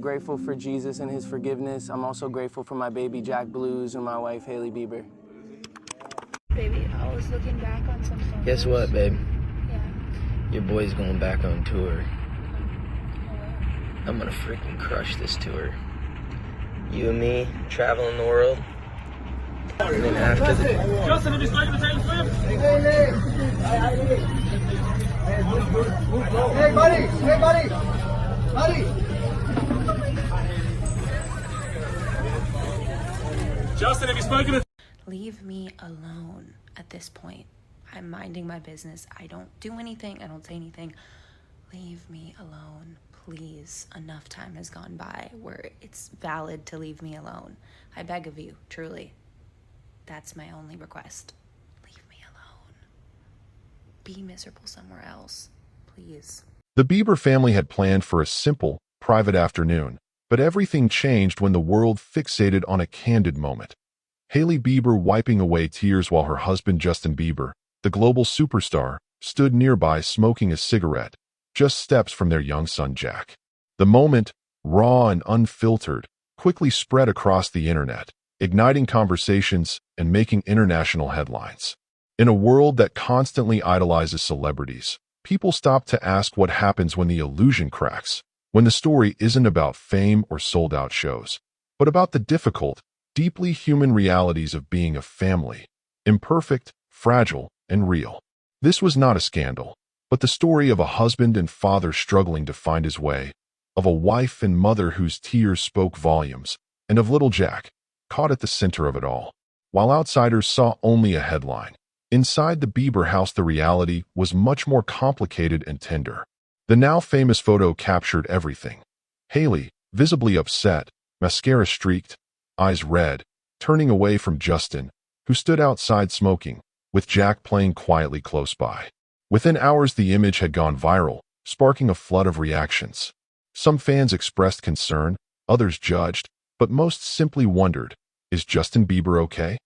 grateful for Jesus and his forgiveness. I'm also grateful for my baby Jack Blues and my wife Hailey Bieber. Baby, I was looking back on some photos. Guess what, babe? Yeah. Your boy's going back on tour. I'm gonna freaking crush this tour. You and me, traveling the world. And then after the... Justin, have you spoken to Taylor Swift? Hey, buddy! Hey, buddy! Buddy! Justin, have you spoken to... Leave me alone at this point. I'm minding my business. I don't do anything. I don't say anything. Leave me alone, please. Enough time has gone by where it's valid to leave me alone. I beg of you, truly. That's my only request. Leave me alone. Be miserable somewhere else, please. The Bieber family had planned for a simple, private afternoon, but everything changed when the world fixated on a candid moment. Hailey Bieber wiping away tears while her husband Justin Bieber, the global superstar, stood nearby smoking a cigarette, just steps from their young son Jack. The moment, raw and unfiltered, quickly spread across the internet, igniting conversations and making international headlines. In a world that constantly idolizes celebrities, people stop to ask what happens when the illusion cracks, when the story isn't about fame or sold-out shows, but about the difficult, deeply human realities of being a family, imperfect, fragile, and real. This was not a scandal, but the story of a husband and father struggling to find his way, of a wife and mother whose tears spoke volumes, and of little Jack, caught at the center of it all. While outsiders saw only a headline, inside the Bieber house the reality was much more complicated and tender. The now famous photo captured everything. Hailey, visibly upset, mascara streaked, eyes red, turning away from Justin, who stood outside smoking, with Jack playing quietly close by. Within hours the image had gone viral, sparking a flood of reactions. Some fans expressed concern, others judged, but most simply wondered, is Justin Bieber okay?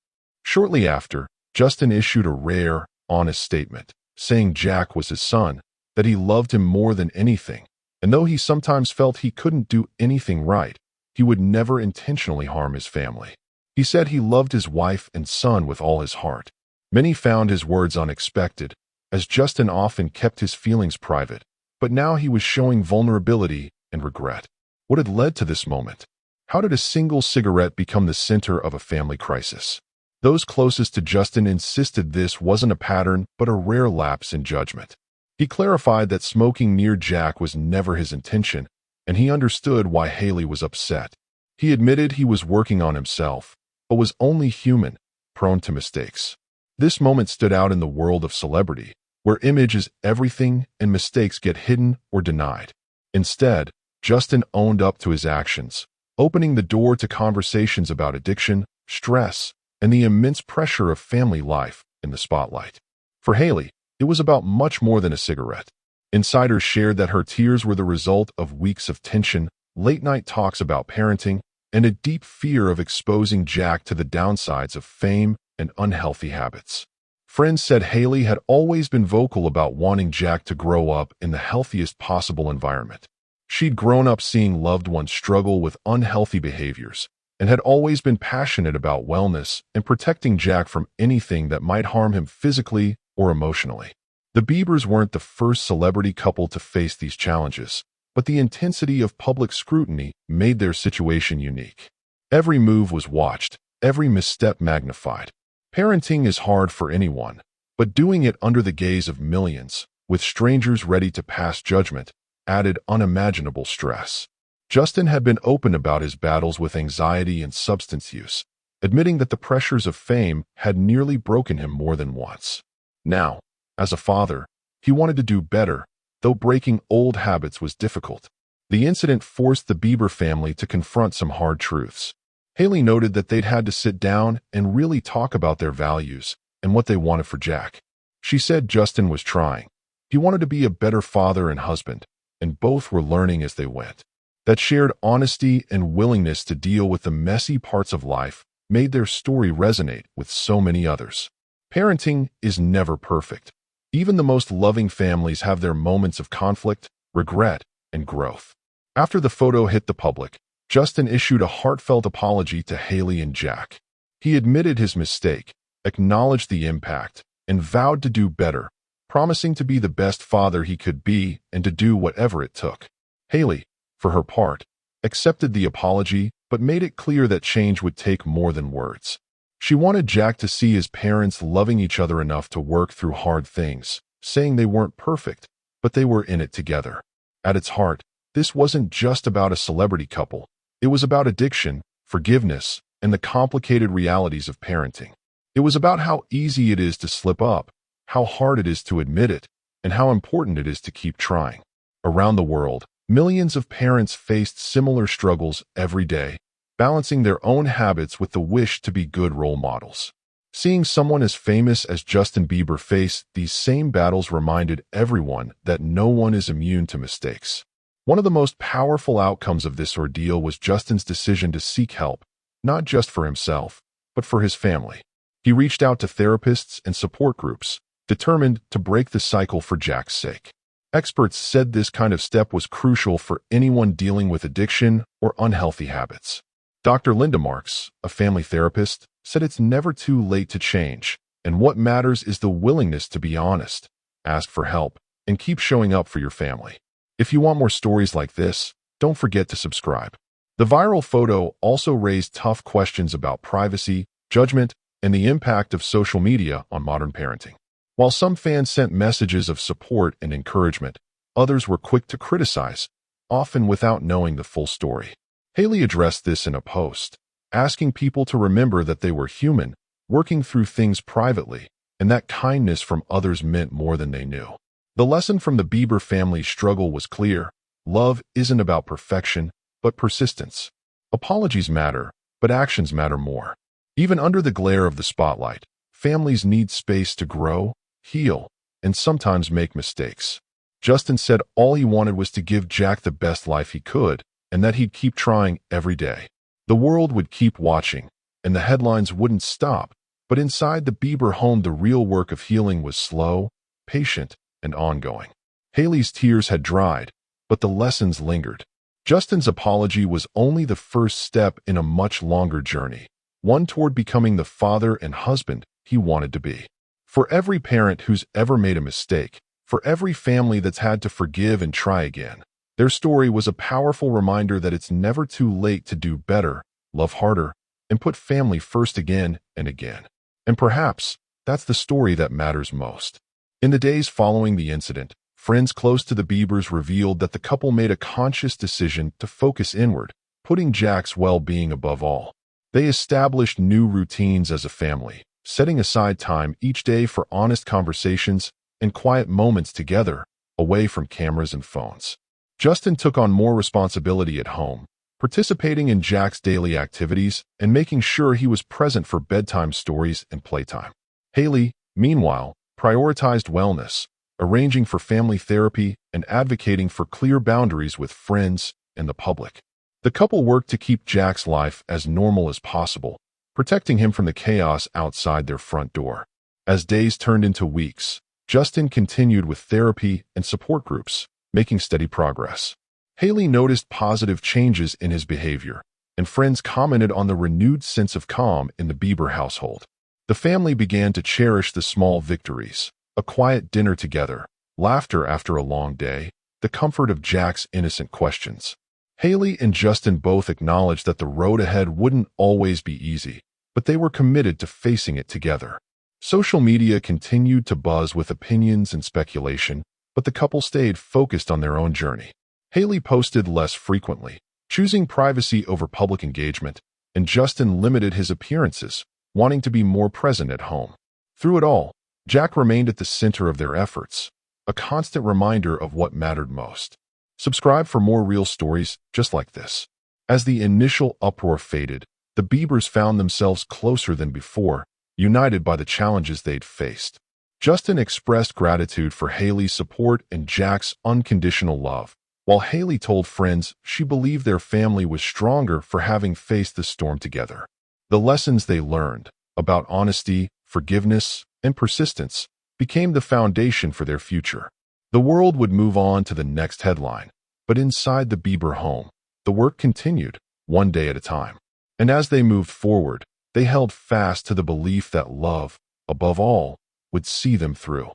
Shortly after, Justin issued a rare, honest statement, saying Jack was his son, that he loved him more than anything, and though he sometimes felt he couldn't do anything right, he would never intentionally harm his family. He said he loved his wife and son with all his heart. Many found his words unexpected, as Justin often kept his feelings private, but now he was showing vulnerability and regret. What had led to this moment? How did a single cigarette become the center of a family crisis? Those closest to Justin insisted this wasn't a pattern, but a rare lapse in judgment. He clarified that smoking near Jack was never his intention, and he understood why Hailey was upset. He admitted he was working on himself, but was only human, prone to mistakes. This moment stood out in the world of celebrity, where image is everything and mistakes get hidden or denied. Instead, Justin owned up to his actions, opening the door to conversations about addiction, stress, and the immense pressure of family life in the spotlight. For Hailey, it was about much more than a cigarette. Insiders shared that her tears were the result of weeks of tension, late-night talks about parenting, and a deep fear of exposing Jack to the downsides of fame and unhealthy habits. Friends said Hailey had always been vocal about wanting Jack to grow up in the healthiest possible environment. She'd grown up seeing loved ones struggle with unhealthy behaviors, and had always been passionate about wellness and protecting Jack from anything that might harm him physically or emotionally. The Biebers weren't the first celebrity couple to face these challenges, but the intensity of public scrutiny made their situation unique. Every move was watched, every misstep magnified. Parenting is hard for anyone, but doing it under the gaze of millions, with strangers ready to pass judgment, added unimaginable stress. Justin had been open about his battles with anxiety and substance use, admitting that the pressures of fame had nearly broken him more than once. Now, as a father, he wanted to do better, though breaking old habits was difficult. The incident forced the Bieber family to confront some hard truths. Hailey noted that they'd had to sit down and really talk about their values and what they wanted for Jack. She said Justin was trying. He wanted to be a better father and husband, and both were learning as they went. That shared honesty and willingness to deal with the messy parts of life made their story resonate with so many others. Parenting is never perfect. Even the most loving families have their moments of conflict, regret, and growth. After the photo hit the public, Justin issued a heartfelt apology to Hailey and Jack. He admitted his mistake, acknowledged the impact, and vowed to do better, promising to be the best father he could be and to do whatever it took. Hailey, for her part, accepted the apology but made it clear that change would take more than words. She wanted Jack to see his parents loving each other enough to work through hard things, saying they weren't perfect, but they were in it together. At its heart, this wasn't just about a celebrity couple. It was about addiction, forgiveness, and the complicated realities of parenting. It was about how easy it is to slip up, how hard it is to admit it, and how important it is to keep trying. Around the world, millions of parents faced similar struggles every day, balancing their own habits with the wish to be good role models. Seeing someone as famous as Justin Bieber face these same battles reminded everyone that no one is immune to mistakes. One of the most powerful outcomes of this ordeal was Justin's decision to seek help, not just for himself, but for his family. He reached out to therapists and support groups, determined to break the cycle for Jack's sake. Experts said this kind of step was crucial for anyone dealing with addiction or unhealthy habits. Dr. Linda Marks, a family therapist, said it's never too late to change, and what matters is the willingness to be honest, ask for help, and keep showing up for your family. If you want more stories like this, don't forget to subscribe. The viral photo also raised tough questions about privacy, judgment, and the impact of social media on modern parenting. While some fans sent messages of support and encouragement, others were quick to criticize, often without knowing the full story. Hailey addressed this in a post, asking people to remember that they were human, working through things privately, and that kindness from others meant more than they knew. The lesson from the Bieber family's struggle was clear. Love isn't about perfection, but persistence. Apologies matter, but actions matter more. Even under the glare of the spotlight, families need space to grow, heal, and sometimes make mistakes. Justin said all he wanted was to give Jack the best life he could, and that he'd keep trying every day. The world would keep watching, and the headlines wouldn't stop, but inside the Bieber home the real work of healing was slow, patient, and ongoing. Hailey's tears had dried, but the lessons lingered. Justin's apology was only the first step in a much longer journey, one toward becoming the father and husband he wanted to be. For every parent who's ever made a mistake, for every family that's had to forgive and try again, their story was a powerful reminder that it's never too late to do better, love harder, and put family first again and again. And perhaps that's the story that matters most. In the days following the incident, friends close to the Biebers revealed that the couple made a conscious decision to focus inward, putting Jack's well-being above all. They established new routines as a family, setting aside time each day for honest conversations and quiet moments together, away from cameras and phones. Justin took on more responsibility at home, participating in Jack's daily activities and making sure he was present for bedtime stories and playtime. Hailey, meanwhile, prioritized wellness, arranging for family therapy and advocating for clear boundaries with friends and the public. The couple worked to keep Jack's life as normal as possible, protecting him from the chaos outside their front door. As days turned into weeks, Justin continued with therapy and support groups, making steady progress. Hailey noticed positive changes in his behavior, and friends commented on the renewed sense of calm in the Bieber household. The family began to cherish the small victories, a quiet dinner together, laughter after a long day, the comfort of Jack's innocent questions. Hailey and Justin both acknowledged that the road ahead wouldn't always be easy, but they were committed to facing it together. Social media continued to buzz with opinions and speculation, but the couple stayed focused on their own journey. Hailey posted less frequently, choosing privacy over public engagement, and Justin limited his appearances, wanting to be more present at home. Through it all, Jack remained at the center of their efforts, a constant reminder of what mattered most. Subscribe for more real stories just like this. As the initial uproar faded, the Biebers found themselves closer than before, united by the challenges they'd faced. Justin expressed gratitude for Hailey's support and Jack's unconditional love, while Hailey told friends she believed their family was stronger for having faced the storm together. The lessons they learned about honesty, forgiveness, and persistence became the foundation for their future. The world would move on to the next headline, But inside the Bieber home, the work continued, one day at a time. And as they moved forward, they held fast to the belief that love, above all, would see them through.